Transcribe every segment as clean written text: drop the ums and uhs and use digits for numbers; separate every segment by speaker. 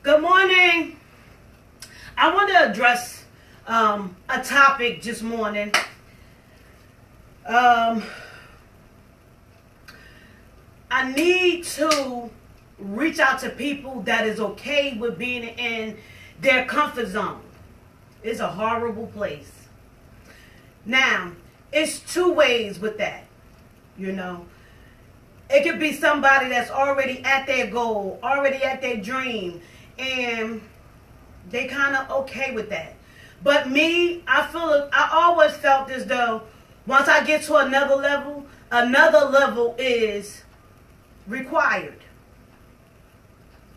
Speaker 1: Good morning. I want to address a topic this morning. I need to reach out to people that is okay with being in their comfort zone. It's a horrible place. Now, it's two ways with that, you know. It could be somebody that's already at their goal, already at their dream, and they kind of okay with that. But me, I always felt as though once I get to another level is required.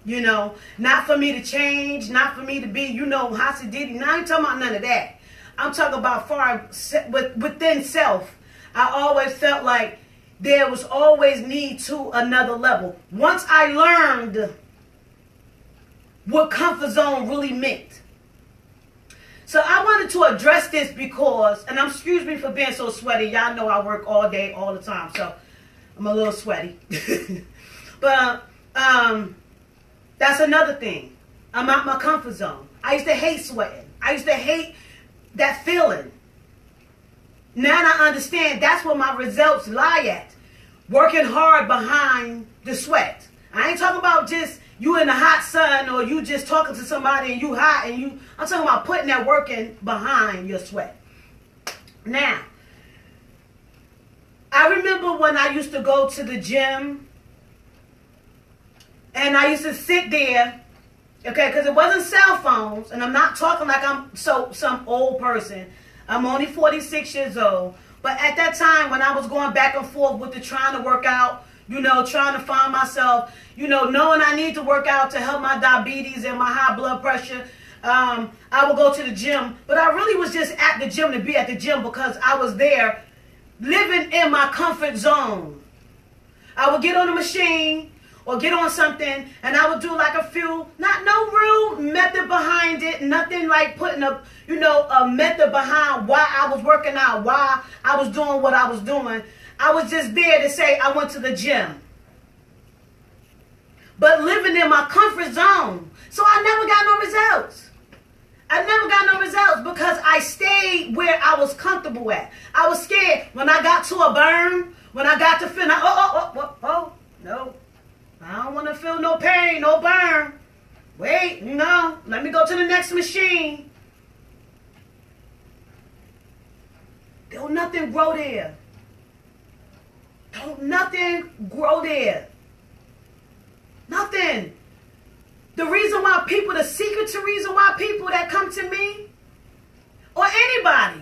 Speaker 1: You know, not for me to change, not for me to be, Hasididi. Now I ain't talking about none of that. I'm talking about within self. I always felt like there was always need to another level. Once I learned what comfort zone really meant. So I wanted to address this because, and excuse me for being so sweaty. Y'all know I work all day, all the time, so I'm a little sweaty. But that's another thing. I'm out my comfort zone. I used to hate sweating. I used to hate that feeling. Now I understand that's where my results lie at. Working hard behind the sweat. I ain't talking about just you in the hot sun or you just talking to somebody and you hot and I'm talking about putting that work in behind your sweat. Now, I remember when I used to go to the gym and I used to sit there, okay, because it wasn't cell phones, and I'm not talking like I'm some old person. I'm only 46 years old. But at that time, when I was going back and forth with trying to work out, trying to find myself, knowing I need to work out to help my diabetes and my high blood pressure, I would go to the gym. But I really was just at the gym to be at the gym because I was there living in my comfort zone. I would get on the machine or get on something, and I would do like a few, no real method behind it, nothing like putting a method behind why I was working out, why I was doing what I was doing. I was just there to say I went to the gym. But living in my comfort zone. So I never got no results. I never got no results because I stayed where I was comfortable at. I was scared when I got to a burn, when I got to feel, no. I don't want to feel no pain, no burn. Wait, let me go to the next machine. Don't nothing grow there. Don't nothing grow there. Nothing. The secret to reason why people that come to me, or anybody,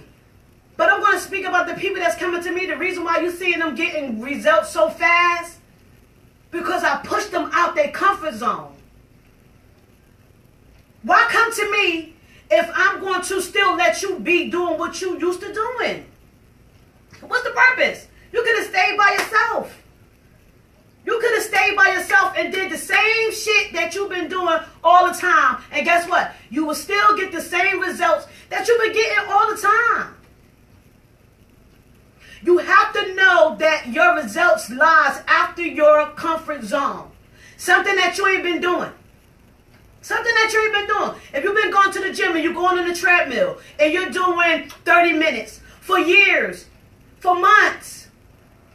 Speaker 1: but I'm going to speak about the people that's coming to me, the reason why you seeing them getting results so fast, because I pushed them out their comfort zone. Why come to me if I'm going to still let you be doing what you used to doing? What's the purpose? You could have stayed by yourself. You could have stayed by yourself and did the same shit that you've been doing all the time. And guess what? You will still get the same results that you've been getting all the time. You have to know that your results lies after your comfort zone. Something that you ain't been doing. Something that you ain't been doing. If you've been going to the gym and you're going on the treadmill and you're doing 30 minutes for years, for months,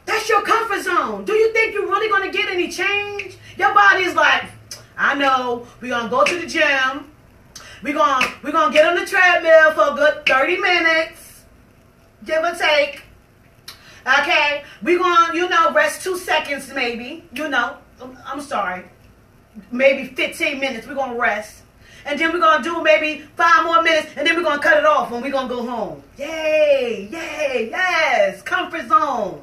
Speaker 1: that's your comfort zone. Do you think you're really going to get any change? Your body's like, I know, we're going to go to the gym. We're going to get on the treadmill for a good 30 minutes, give or take. Okay, we're going to, rest 2 seconds maybe, I'm sorry, maybe 15 minutes, we're going to rest. And then we're going to do maybe 5 more minutes, and then we're going to cut it off and we're going to go home. Yay, yes, comfort zone.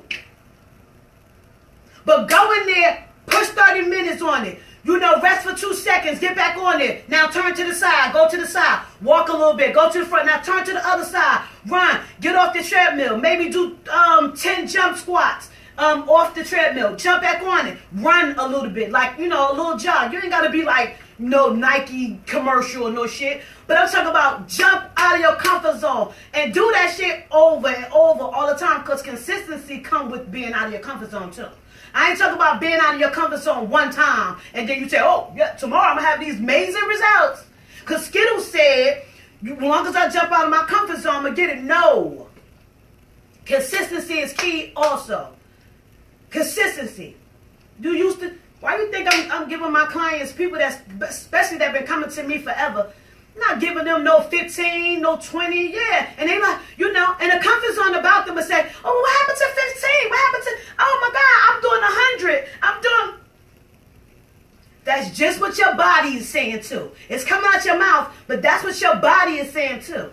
Speaker 1: But go in there, push 30 minutes on it. Rest for 2 seconds, get back on it. Now turn to the side, go to the side, walk a little bit, go to the front. Now turn to the other side, run, get off the treadmill. Maybe do 10 jump squats off the treadmill. Jump back on it, run a little bit, like, a little jog. You ain't got to be like no Nike commercial or no shit. But I'm talking about jump out of your comfort zone and do that shit over and over all the time because consistency comes with being out of your comfort zone too. I ain't talking about being out of your comfort zone one time and then you say, oh, yeah, tomorrow I'm going to have these amazing results. Because Skittles said, as long as I jump out of my comfort zone, I'm going to get it. No. Consistency is key also. Consistency. Why do you think I'm giving my clients, people especially that been coming to me forever, not giving them no 15, no 20, yeah. And they like, and the comfort zone about them and say, oh, what happened to 15? What happened to, oh my God, I'm doing 100. I'm doing. That's just what your body is saying too. It's coming out your mouth, but that's what your body is saying too.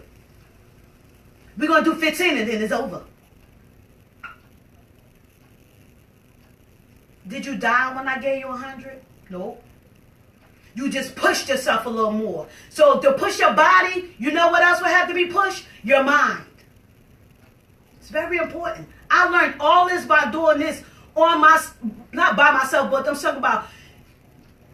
Speaker 1: We're going to do 15 and then it's over. Did you die when I gave you 100? Nope. You just pushed yourself a little more. So to push your body, you know what else would have to be pushed? Your mind. It's very important. I learned all this by doing this not by myself, but I'm talking about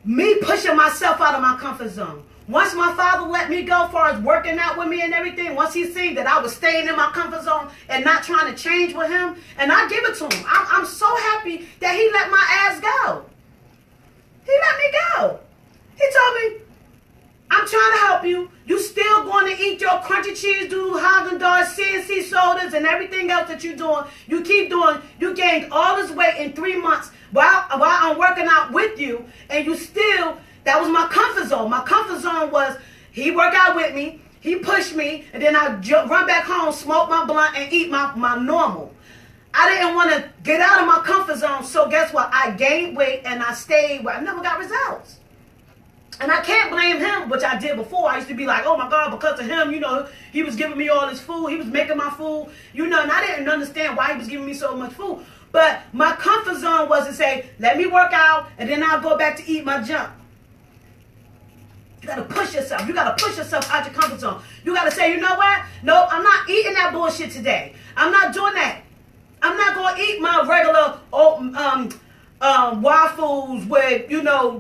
Speaker 1: me pushing myself out of my comfort zone. Once my father let me go as far as working out with me and everything, once he seen that I was staying in my comfort zone and not trying to change with him, and I give it to him. I'm so happy that he let my ass go. He let me go. He told me, I'm trying to help you. You still going to eat your crunchy cheese doodle, Haagen-Dazs, CNC sodas, and everything else that you're doing. You keep doing. You gained all this weight in 3 months while I'm working out with you, and you still, that was my comfort zone. My comfort zone was he work out with me, he pushed me, and then I run back home, smoke my blunt, and eat my normal. I didn't want to get out of my comfort zone, so guess what? I gained weight, and I stayed where I never got results. And I can't blame him, which I did before. I used to be like, oh my God, because of him, he was giving me all this food. He was making my food, and I didn't understand why he was giving me so much food. But my comfort zone was to say, let me work out, and then I'll go back to eat my junk. You got to push yourself. You got to push yourself out your comfort zone. You got to say, you know what? No, I'm not eating that bullshit today. I'm not doing that. I'm not going to eat my regular waffles with,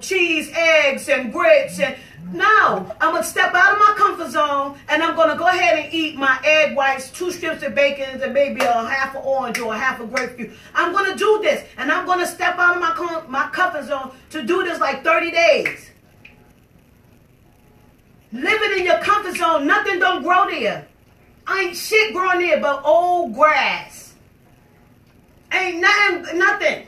Speaker 1: cheese, eggs, and grits. And no, I'm going to step out of my comfort zone, and I'm going to go ahead and eat my egg whites, 2 strips of bacon, and maybe a half an orange or a half a grapefruit. I'm going to do this, and I'm going to step out of my comfort zone to do this like 30 days. Living in your comfort zone, nothing don't grow there. Ain't shit growing there but old grass. Ain't nothing.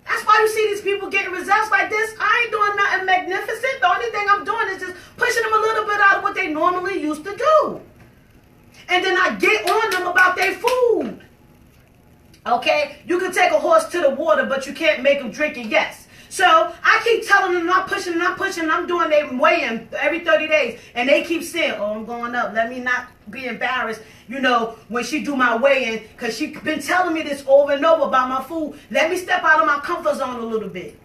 Speaker 1: That's why you see these people getting results like this. I ain't doing nothing magnificent. The only thing I'm doing is just pushing them a little bit out of what they normally used to do. And then I get on them about their food. Okay? You can take a horse to the water, but you can't make them drink it, yes. So I keep telling them, I'm pushing, I'm doing their weigh-in every 30 days. And they keep saying, oh, I'm going up. Let me not be embarrassed, when she do my weigh-in. Because she been telling me this over and over about my food. Let me step out of my comfort zone a little bit.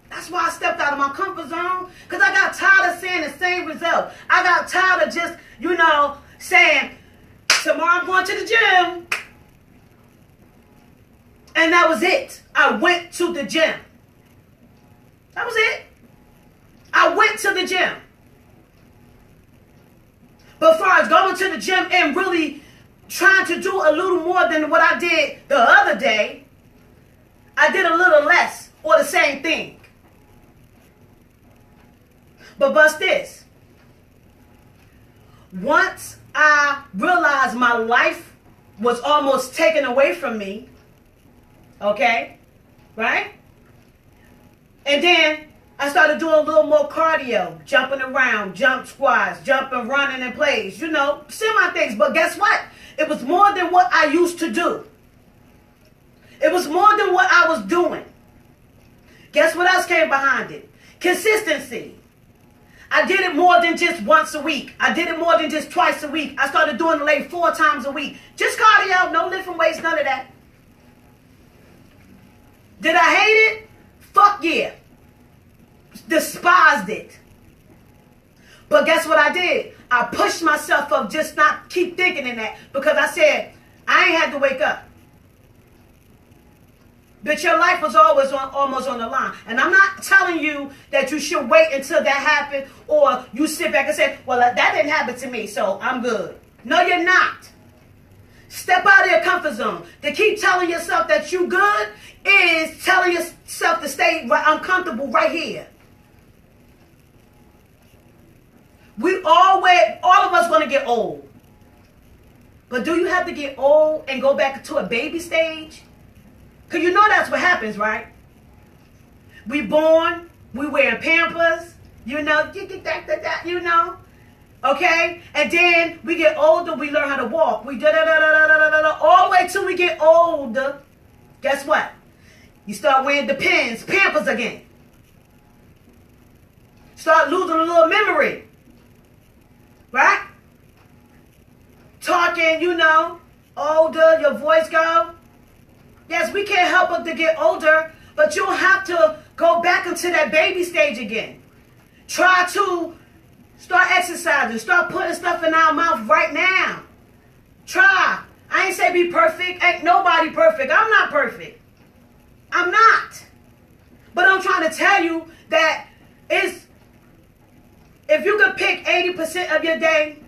Speaker 1: That's why I stepped out of my comfort zone. Because I got tired of seeing the same result. I got tired of just, saying, tomorrow I'm going to the gym. And that was it. I went to the gym. That was it. I went to the gym. But as far as going to the gym and really trying to do a little more than what I did the other day, I did a little less or the same thing. But bust this. Once I realized my life was almost taken away from me, okay, right? And then I started doing a little more cardio, jumping around, jump squats, jumping, running in place, semi things. But guess what? It was more than what I used to do. It was more than what I was doing. Guess what else came behind it? Consistency. I did it more than just once a week. I did it more than just twice a week. I started doing it like 4 times a week. Just cardio, no lifting weights, none of that. Did I hate it? Fuck yeah. Despised it. But guess what I did? I pushed myself up, just not keep thinking in that, because I said, I ain't had to wake up. But your life was always almost on the line. And I'm not telling you that you should wait until that happened, or you sit back and say, well, that didn't happen to me, so I'm good. No, you're not. Step out of your comfort zone. To keep telling yourself that you good is telling yourself to stay uncomfortable right here. All of us going to get old. But do you have to get old and go back to a baby stage? Because you know that's what happens, right? We born, we wear Pampers, you know, okay? And then we get older, we learn how to walk. We all the way till we get older. Guess what? You start wearing Depends, Pampers again. Start losing a little memory. Right? Talking, you know, older, your voice go. Yes, we can't help but to get older, but you don't have to go back into that baby stage again. Try to start exercising. Start putting stuff in our mouth right now. Try. I ain't say be perfect. Ain't nobody perfect. I'm not perfect. I'm not. But I'm trying to tell you that if you could pick 80% of your day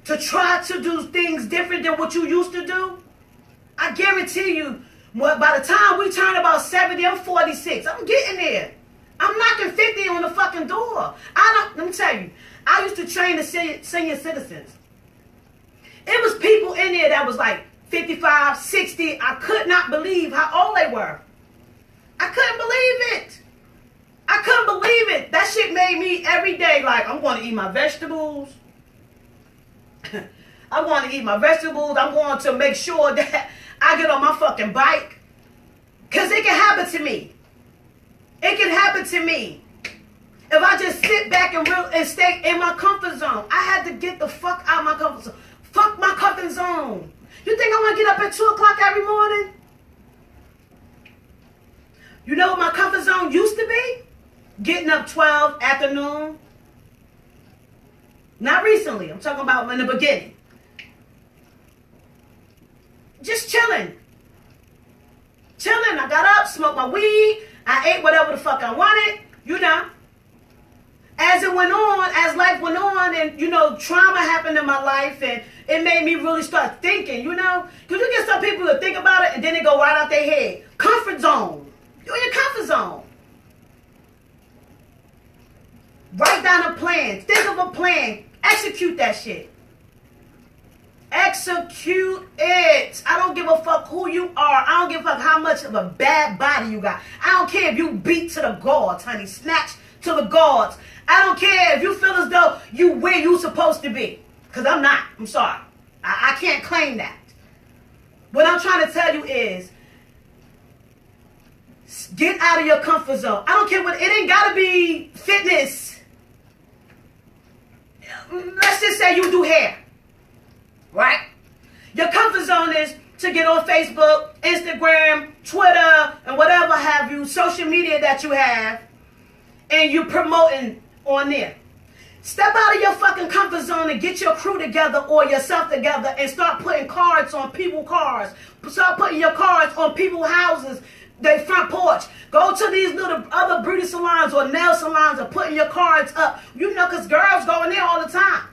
Speaker 1: to try to do things different than what you used to do, I guarantee you, by the time we turn about 70, I'm 46. I'm getting there. I'm knocking 50 on the fucking door. Let me tell you, I used to train the senior citizens. It was people in there that was like 55, 60. I could not believe how old they were. I couldn't believe it. I couldn't believe it. That shit made me every day like, I'm going to eat my vegetables. I'm going to eat my vegetables. I'm going to make sure that I get on my fucking bike. Because it can happen to me. It can happen to me. If I just sit back and stay in my comfort zone. I had to get the fuck out of my comfort zone. Fuck my comfort zone. You think I want to get up at 2 o'clock every morning? You know what my comfort zone used to be? Getting up 12 afternoon. Not recently. I'm talking about in the beginning. Just chilling. Chilling. I got up, smoked my weed. I ate whatever the fuck I wanted. You know. As it went on, as life went on, and, you know, trauma happened in my life, and it made me really start thinking, you know. Because you get some people that think about it, and then they go right out their head. Comfort zone. You're in your comfort zone. Write down a plan. Think of a plan. Execute that shit. Execute it. I don't give a fuck who you are. I don't give a fuck how much of a bad body you got. I don't care if you beat to the guards, honey. Snatch to the guards. I don't care if you feel as though you where you supposed to be. Because I'm not. I'm sorry. I can't claim that. What I'm trying to tell you is, get out of your comfort zone. I don't care what, it ain't got to be fitness. Let's just say you do hair, right? Your comfort zone is to get on Facebook, Instagram, Twitter, and whatever have you, social media that you have, and you promoting on there. Step out of your fucking comfort zone and get your crew together or yourself together and start putting cards on people's cars. Start putting your cards on people's houses, their front porch. Go to these little other beauty salons or nail salons and putting your cards up. You know, because girls go in there all the time.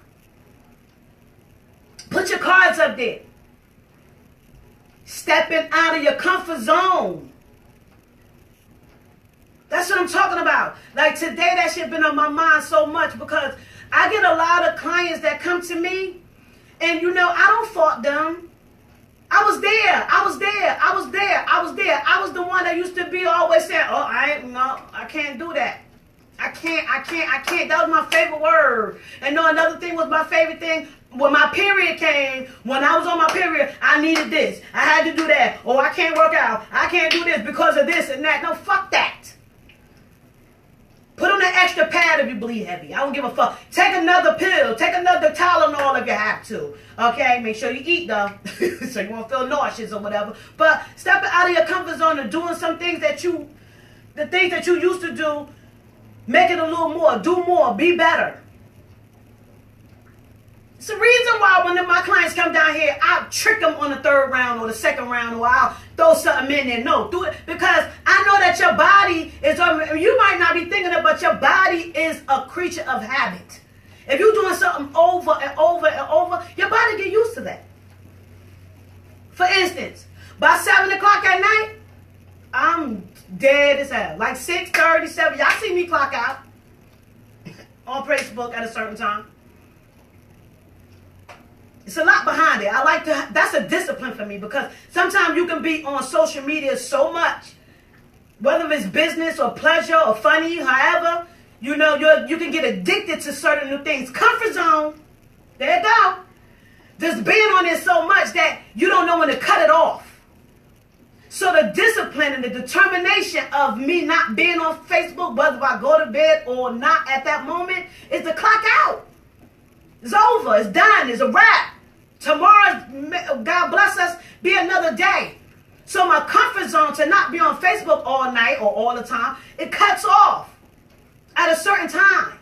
Speaker 1: Put your cards up there. Stepping out of your comfort zone. That's what I'm talking about. Like today, that shit been on my mind so much because I get a lot of clients that come to me and, you know, I don't fault them. I was there. I was the one that used to be always saying, oh, I can't do that. I can't. That was my favorite word. And no, another thing was my favorite thing. When my period came, when I was on my period, I needed this. I had to do that. Oh, I can't work out. I can't do this because of this and that. No, fuck that. Put on an extra pad if you bleed heavy. I don't give a fuck. Take another pill. Take another Tylenol if you have to. Okay? Make sure you eat, though. So you won't feel nauseous or whatever. But stepping out of your comfort zone and doing some things the things that you used to do, make it a little more. Do more. Be better. It's the reason why when my clients come down here, I'll trick them on the third round or the second round, or I'll throw something in there. No, do it because I know that your body is, you might not be thinking it, but your body is a creature of habit. If you're doing something over and over and over, your body get used to that. For instance, by 7 o'clock at night, I'm dead as hell. Like 6:30, 7. Y'all see me clock out on Facebook at a certain time. It's a lot behind it. That's a discipline for me, because sometimes you can be on social media so much, whether it's business or pleasure or funny, however, you can get addicted to certain new things. Comfort zone, there you go. Just being on it so much that you don't know when to cut it off. So the discipline and the determination of me not being on Facebook, whether I go to bed or not at that moment, is to clock out. It's over. It's done. It's a wrap. Tomorrow, God bless us, be another day. So my comfort zone to not be on Facebook all night or all the time, it cuts off at a certain time.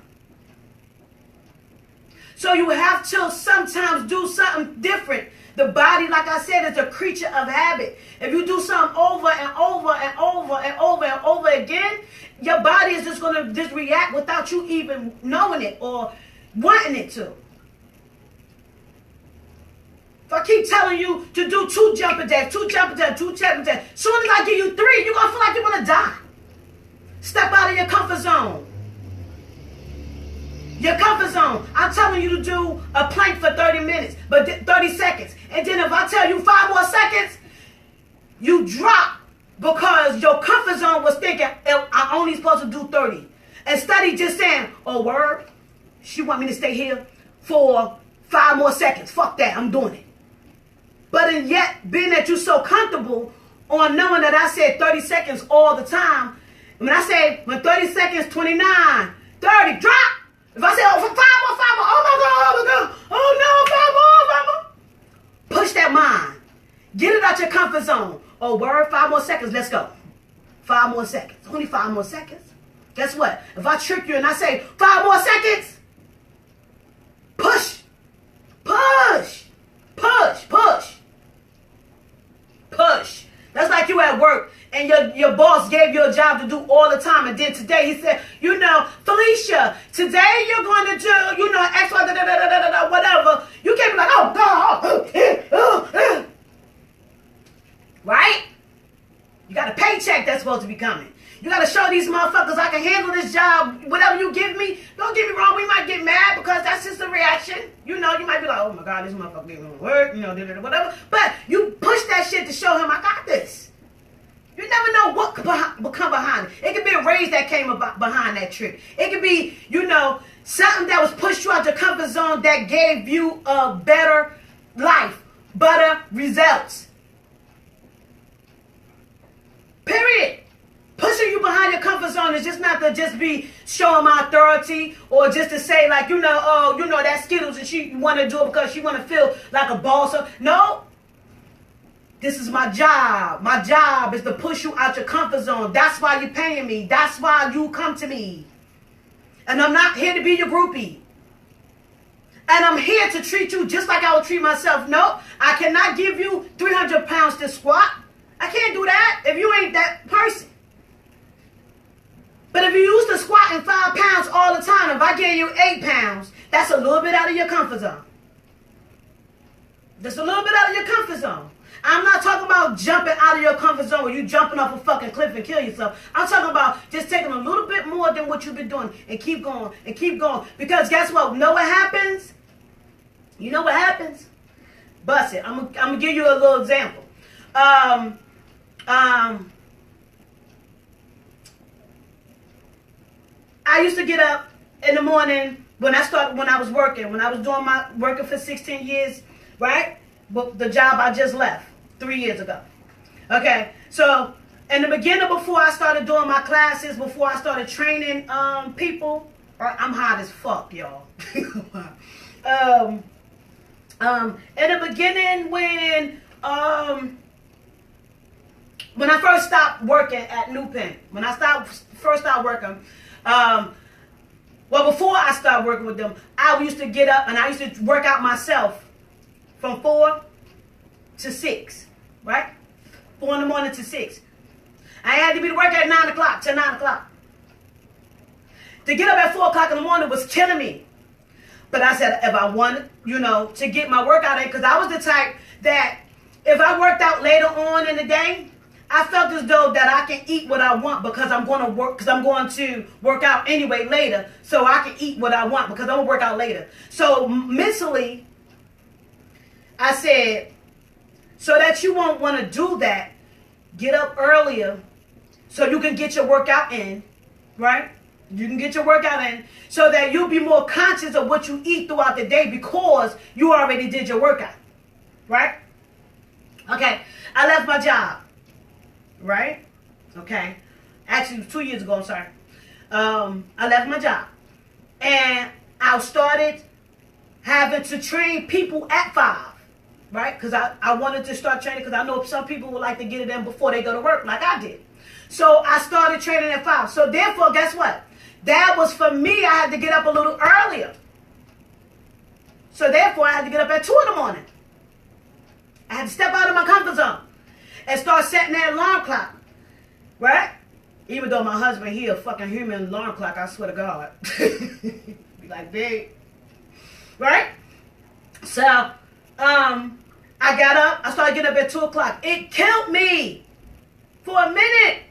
Speaker 1: So you have to sometimes do something different. The body, like I said, is a creature of habit. If you do something over and over and over and over and over again, your body is just going to just react without you even knowing it or wanting it to. If I keep telling you to do 2 jumping jacks, 2 jumping jacks, 2 jumping jacks, as soon as I give you 3, you're going to feel like you're going to die. Step out of your comfort zone. Your comfort zone. I'm telling you to do a plank for 30 minutes, but 30 seconds. And then if I tell you 5 more seconds, you drop because your comfort zone was thinking, I'm only supposed to do 30. Instead of just saying, oh, word, she want me to stay here for 5 more seconds. Fuck that, I'm doing it. But and yet, being that you're so comfortable on knowing that I said 30 seconds all the time, when I say, when 30 seconds, 29, 30, drop. If I say, oh, for 5 more, oh my God, oh no, 5 more. Push that mind. Get it out your comfort zone. Oh, word, 5 more seconds, let's go. 5 more seconds. Only 5 more seconds. Guess what? If I trick you and I say 5 more seconds, push, push, push, push, push. That's like you at work and your boss gave you a job to do all the time, and then today he said, Felicia, today you're going to do, X, Y, whatever. You can't be like, oh, God, right? You got a paycheck that's supposed to be coming. You got to show these motherfuckers I can handle this job. Whatever you give me, don't get me wrong, we might get mad because that's just a reaction. You might be like, oh my God, this motherfucker didn't work, whatever. But you push that shit to show him I got this. You never know what will come behind it. It could be a raise that came behind that trick. It could be, something that was pushed you out your comfort zone that gave you a better life, better results. Period. Pushing you behind your comfort zone is just not to just be showing my authority or just to say like, that Skittles and she want to do it because she want to feel like a boss. No. This is my job. My job is to push you out your comfort zone. That's why you're paying me. That's why you come to me. And I'm not here to be your groupie. And I'm here to treat you just like I would treat myself. No, I cannot give you 300 pounds to squat. I can't do that if you ain't that person. But if you used to squatting 5 pounds all the time, if I gave you 8 pounds, that's a little bit out of your comfort zone. Just a little bit out of your comfort zone. I'm not talking about jumping out of your comfort zone where you jumping off a fucking cliff and kill yourself. I'm talking about just taking a little bit more than what you've been doing and keep going and keep going. Because guess what? You know what happens? You know what happens? Bust it. I'm gonna give you a little example. I used to get up in the morning when I was working for 16 years, right? But the job I just left 3 years ago. Okay, so in the beginning, before I started doing my classes, before I started training people, I'm hot as fuck, y'all. In the beginning, when I first stopped working at New Penn, first started working, before I started working with them, I used to get up and I used to work out myself from 4 to 6, right? 4 in the morning to 6. I had to be to work at 9 o'clock, till 9 o'clock. To get up at 4 o'clock in the morning was killing me. But I said, if I wanted, to get my workout in, because I was the type that if I worked out later on in the day, I felt as though that I can eat what I want because I'm going to work out anyway later, so I can eat what I want because I'm going to work out later. So mentally, I said, so that you won't want to do that, get up earlier so you can get your workout in, right? You can get your workout in so that you'll be more conscious of what you eat throughout the day because you already did your workout, right? Okay, I left my job, right? Okay, actually 2 years ago, I'm sorry. I left my job and I started having to train people at 5. Right? Because I wanted to start training because I know some people would like to get it in before they go to work like I did. So I started training at 5. So therefore, guess what? That was for me. I had to get up a little earlier. So therefore, I had to get up at 2 in the morning. I had to step out of my comfort zone and start setting that alarm clock. Right? Even though my husband, he a fucking human alarm clock, I swear to God. Be like, babe. Right? So, I got up. I started getting up at 2 o'clock. It killed me for a minute.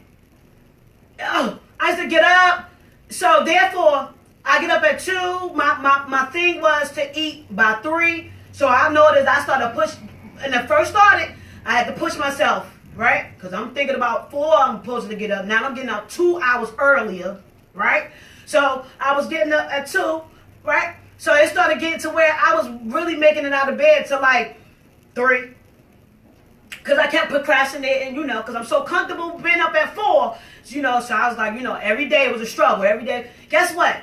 Speaker 1: Oh, I used to get up. So therefore, I get up at 2. My thing was to eat by 3. So I noticed I started to push. When I first started, I had to push myself, right? Because I'm thinking about 4 I'm supposed to get up. Now I'm getting up 2 hours earlier, right? So I was getting up at 2, right? So it started getting to where I was really making it out of bed to like 3. Because I kept procrastinating, because I'm so comfortable being up at 4. So I was like, every day was a struggle. Every day. Guess what?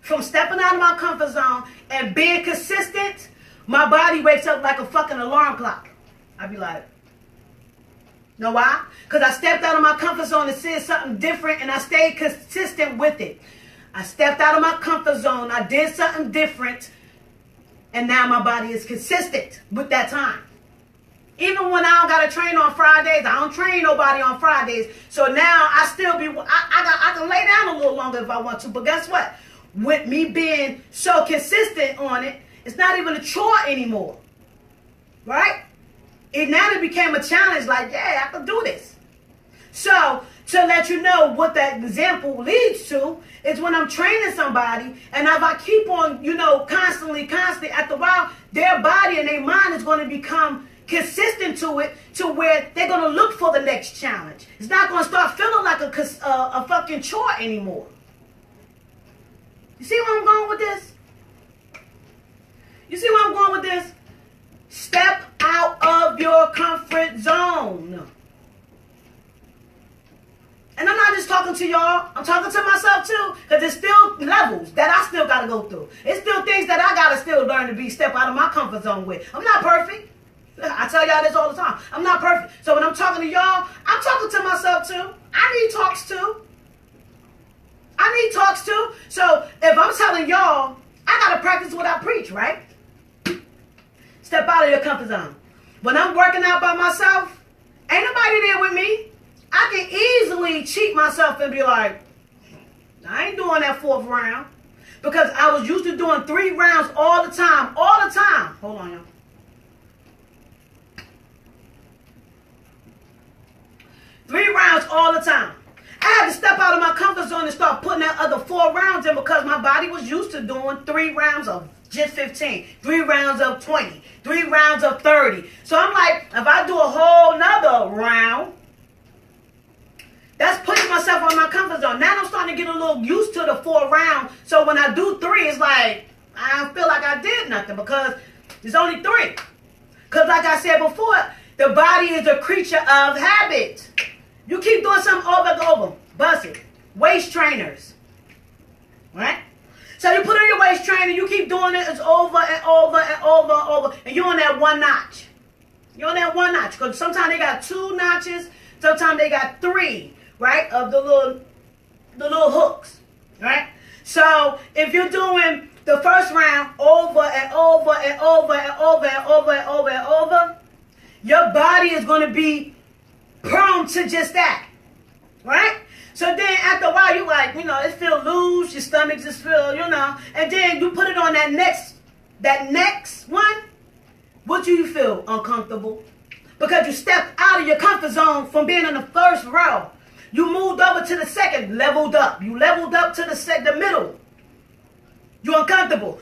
Speaker 1: From stepping out of my comfort zone and being consistent, my body wakes up like a fucking alarm clock. I'd be like, know why? Because I stepped out of my comfort zone and said something different and I stayed consistent with it. I stepped out of my comfort zone. I did something different. And now my body is consistent with that time. Even when I don't got to train on Fridays, I don't train nobody on Fridays. So now I still I can lay down a little longer if I want to. But guess what? With me being so consistent on it, it's not even a chore anymore. Right? It became a challenge like, yeah, I can do this. So, to let you know what that example leads to is when I'm training somebody and if I keep on, constantly, after a while, their body and their mind is going to become consistent to it to where they're going to look for the next challenge. It's not going to start feeling like a fucking chore anymore. You see where I'm going with this? You see where I'm going with this? Step out of your comfort zone. And I'm not just talking to y'all. I'm talking to myself too. Because there's still levels that I still got to go through. It's still things that I got to still learn to step out of my comfort zone with. I'm not perfect. I tell y'all this all the time. I'm not perfect. So when I'm talking to y'all, I'm talking to myself too. I need talks too. So if I'm telling y'all, I got to practice what I preach, right? Step out of your comfort zone. When I'm working out by myself, ain't nobody there with me. I can easily cheat myself and be like, I ain't doing that 4th round. Because I was used to doing 3 rounds all the time. Hold on, y'all. Three rounds all the time. I had to step out of my comfort zone and start putting that other 4 rounds in because my body was used to doing 3 rounds of just 15, 3 rounds of 20, 3 rounds of 30. So I'm like, if I do a whole nother round, that's pushing myself on my comfort zone. Now I'm starting to get a little used to the 4 rounds. So when I do 3, it's like, I don't feel like I did nothing because it's only 3. Because like I said before, the body is a creature of habit. You keep doing something over and over. Bust it. Waist trainers. Right? So you put on your waist trainer, you keep doing it, it's over and over and over and over. And you're on that 1 notch. You're on that 1 notch. Because sometimes they got 2 notches, sometimes they got 3, right? Of the little hooks. Right? So if you're doing the first round over and over and over and over and over and over and over, your body is going to be prone to just that, right? So then after a while, you like, it feel loose, your stomach just feel, and then you put it on that next one, What do you feel? Uncomfortable. Because you stepped out of your comfort zone from being in the first row. You moved over to the second, leveled up. You leveled up to the middle. You're uncomfortable.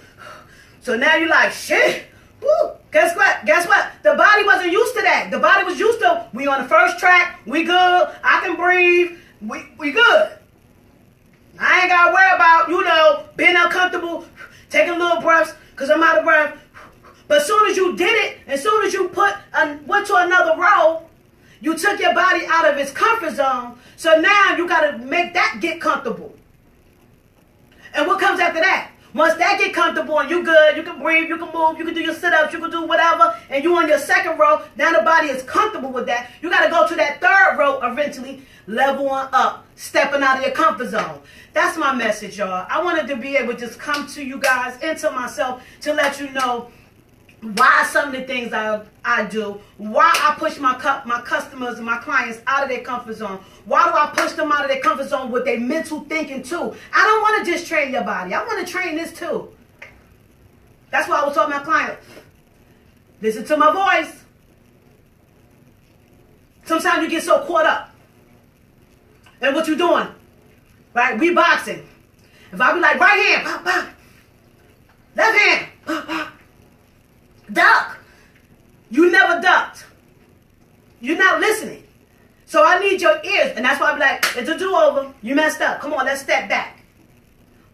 Speaker 1: So now you're like, shit. Woo. Guess what? Guess what? The body wasn't used to that. The body was used to, we on the first track. We good. I can breathe. We good. I ain't got to worry about, being uncomfortable, taking little breaths because I'm out of breath. But as soon as you did it, as soon as you went to another row, you took your body out of its comfort zone. So now you got to make that get comfortable. And what comes after that? Once that get comfortable and you good, you can breathe, you can move, you can do your sit-ups, you can do whatever, and you on your second row, now the body is comfortable with that. You got to go to that third row eventually, level on up, stepping out of your comfort zone. That's my message, y'all. I wanted to be able to just come to you guys and to myself to let you know why some of the things I do, why I push my customers and my clients out of their comfort zone. Why do I push them out of their comfort zone with their mental thinking too? I don't want to just train your body. I want to train this too. That's why I was talking to my client. Listen to my voice. Sometimes you get so caught up in what you're doing. Right? We boxing. If I be like, right hand, pop, pop. Left hand, pop, pop. Duck. You never ducked. You're not listening. So I need your ears. And that's why I be like, it's a do-over. You messed up. Come on, let's step back.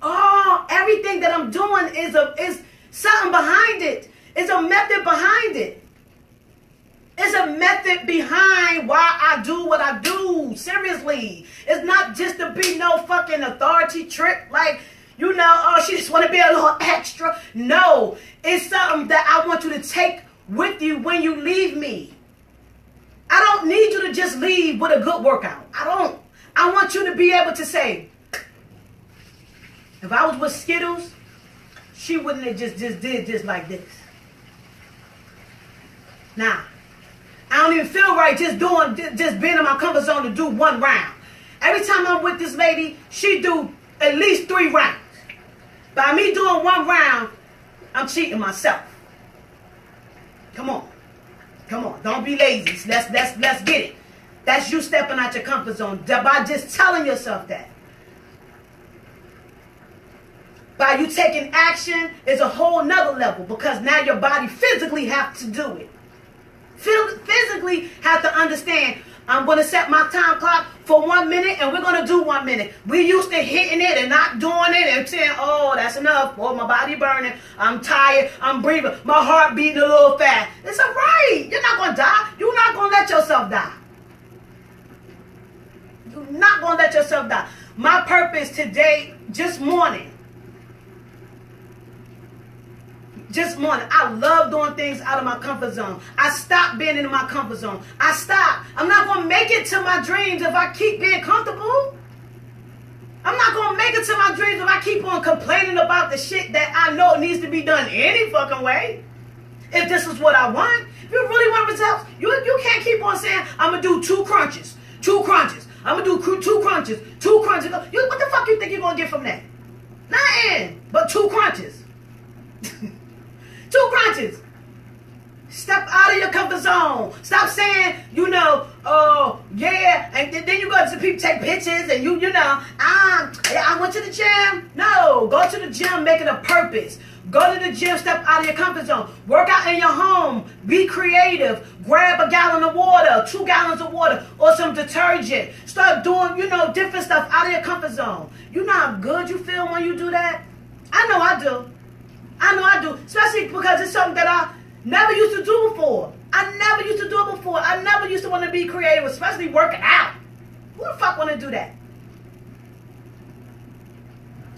Speaker 1: Oh, everything that I'm doing is something behind it. It's a method behind it. It's a method behind why I do what I do. Seriously. It's not just to be no fucking authority trip. Like, oh, she just want to be a little extra. No. It's something that I want you to take with you when you leave me. I don't need you to just leave with a good workout. I don't. I want you to be able to say, if I was with Skittles, she wouldn't have just did just like this. Nah. I don't even feel right just being in my comfort zone to do one round. Every time I'm with this lady, she do at least 3 rounds. By me doing 1 round, I'm cheating myself. Come on. Come on. Don't be lazy. Let's get it. That's you stepping out your comfort zone by just telling yourself that. By you taking action is a whole nother level because now your body physically has to do it. Physically have to understand, I'm going to set my time clock for 1 minute and we're going to do 1 minute. We used to hitting it and not doing it and saying, oh, that's enough. Oh, my body burning. I'm tired. I'm breathing. My heart beating a little fast. It's all right. You're not going to die. You're not going to let yourself die. You're not going to let yourself die. My purpose today, just morning, I love doing things out of my comfort zone. I stopped being in my comfort zone. I stopped. I'm not going to make it to my dreams if I keep being comfortable. I'm not going to make it to my dreams if I keep on complaining about the shit that I know needs to be done any fucking way. If this is what I want. If you really want results, you can't keep on saying, I'm going to do 2 crunches. 2 crunches. I'm going to do 2 crunches. 2 crunches. What the fuck you think you're going to get from that? Nothing but 2 crunches. 2 crunches. Step out of your comfort zone. Stop saying, oh, yeah. And then you go to people take pictures and I went to the gym. No, go to the gym, make it a purpose. Go to the gym, step out of your comfort zone. Work out in your home. Be creative. Grab a gallon of water, 2 gallons of water, or some detergent. Start doing, different stuff out of your comfort zone. You know how good you feel when you do that? I know I do. Especially because it's something that I never used to do before. I never used to want to be creative, especially working out. Who the fuck want to do that?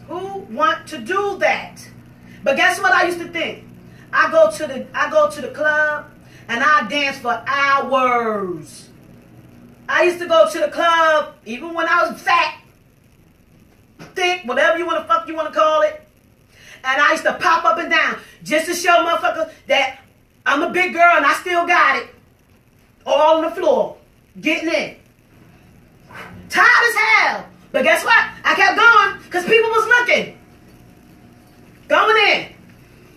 Speaker 1: Who want to do that? But guess what I used to think? I go to the club and I dance for hours. I used to go to the club even when I was fat, thick, whatever you want to call it. And I used to pop up and down just to show motherfuckers that I'm a big girl and I still got it. All on the floor. Getting in. Tired as hell. But guess what? I kept going because people was looking. Going in.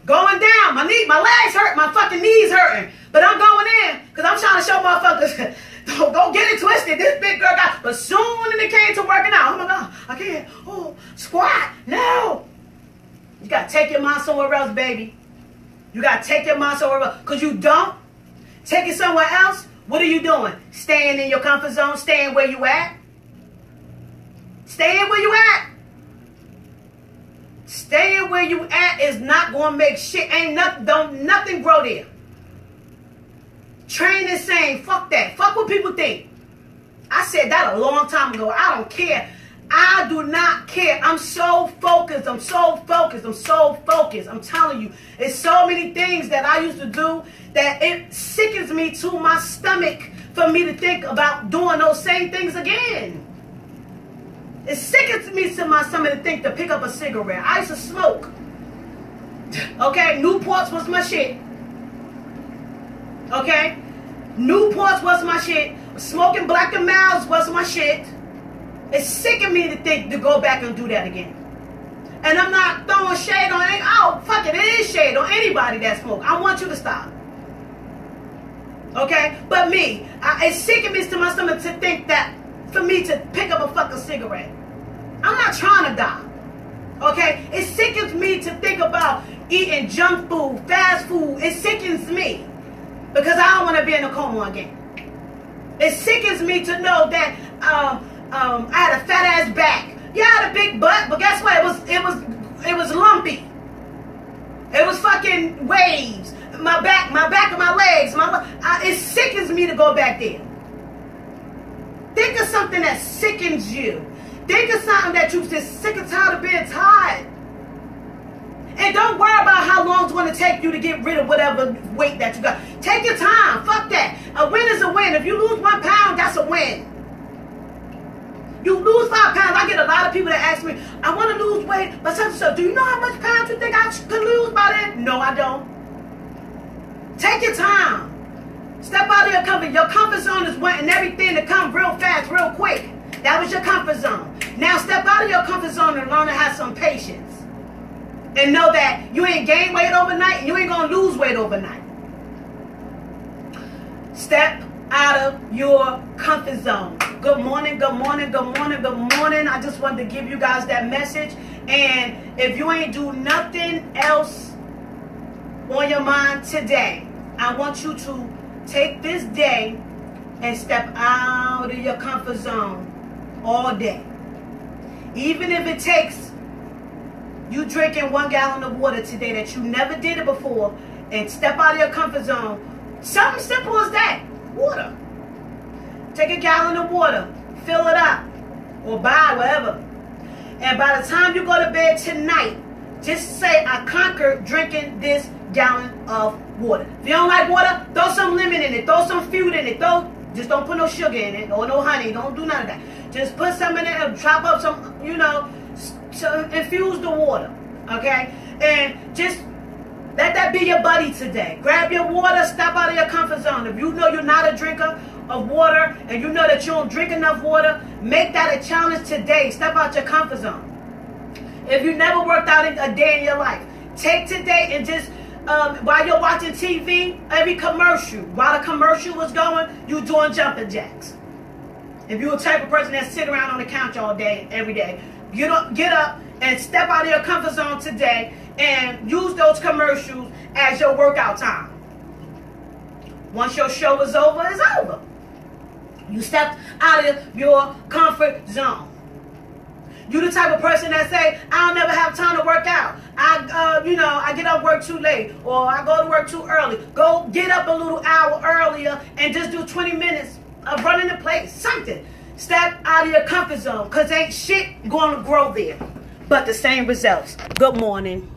Speaker 1: Going down. My legs hurt. My fucking knee knees hurting. But I'm going in because I'm trying to show motherfuckers, don't get it twisted. This big girl got, but soon as it came to working out, oh my God, I can't. Oh, squat. No. You got to take your mind somewhere else, baby. You got to take your mind somewhere else. Because you don't take it somewhere else, what are you doing? Staying in your comfort zone, staying where you at. Staying where you at. Staying where you at is not going to make shit. Ain't nothing, nothing grow there. Train is saying, fuck that. Fuck what people think. I said that a long time ago. I don't care. I do not care. I'm so focused. I'm so focused. I'm so focused. I'm telling you, it's so many things that I used to do that it sickens me to my stomach for me to think about doing those same things again. It sickens me to my stomach to think to pick up a cigarette. I used to smoke. Okay, Newports was my shit. Okay, Newports was my shit. Smoking Black and Milds was my shit. It's sickening me to think to go back and do that again. And I'm not throwing shade on any, oh, fuck it, it is shade on anybody that smoke. I want you to stop. Okay? But me, it's sickening me to my stomach to think that for me to pick up a fucking cigarette. I'm not trying to die. Okay? It sickens me to think about eating junk food, fast food. It sickens me because I don't want to be in a coma again. It sickens me to know that I had a fat ass back. Yeah, I had a big butt, but guess what? It was lumpy. It was fucking waves. My back and my legs. It sickens me to go back there. Think of something that sickens you. Think of something that you're just sick and tired of being tired. And don't worry about how long it's going to take you to get rid of whatever weight that you got. Take your time. Fuck that. A win is a win. If you lose 1 pound, that's a win. You lose 5 pounds. I get a lot of people that ask me, I want to lose weight, but such and such. Do you know how much pounds you think I could lose by then? No, I don't. Take your time. Step out of your comfort. Your comfort zone is wanting everything to come real fast, real quick. That was your comfort zone. Now step out of your comfort zone and learn to have some patience. And know that you ain't gain weight overnight and you ain't going to lose weight overnight. Step out of your comfort zone. Good morning, good morning, good morning, good morning. I just wanted to give you guys that message. And if you ain't do nothing else on your mind today, I want you to take this day and step out of your comfort zone all day. Even if it takes you drinking 1 gallon of water today that you never did it before, and step out of your comfort zone. Something simple as that. Water. Take a gallon of water, fill it up, or buy whatever. And by the time you go to bed tonight, just say, I conquered drinking this gallon of water. If you don't like water, throw some lemon in it, throw some fruit in it, just don't put no sugar in it, or no honey, don't do none of that. Just put some in it and chop up some, to infuse the water, okay? And just let that be your buddy today. Grab your water, step out of your comfort zone. If you know you're not a drinker of water and you know that you don't drink enough water, make that a challenge today. Step out your comfort zone. If you never worked out a day in your life, take today and just, while you're watching TV, every commercial, while the commercial was going, you doing jumping jacks. If you're the type of person that sit around on the couch all day, every day, get up and step out of your comfort zone today and use those commercials as your workout time. Once your show is over, it's over. You stepped out of your comfort zone. You the type of person that say, I'll never have time to work out. I get up work too late, or I go to work too early. Go get up a little hour earlier and just do 20 minutes of running the place. Something. Step out of your comfort zone, because ain't shit going to grow there but the same results. Good morning.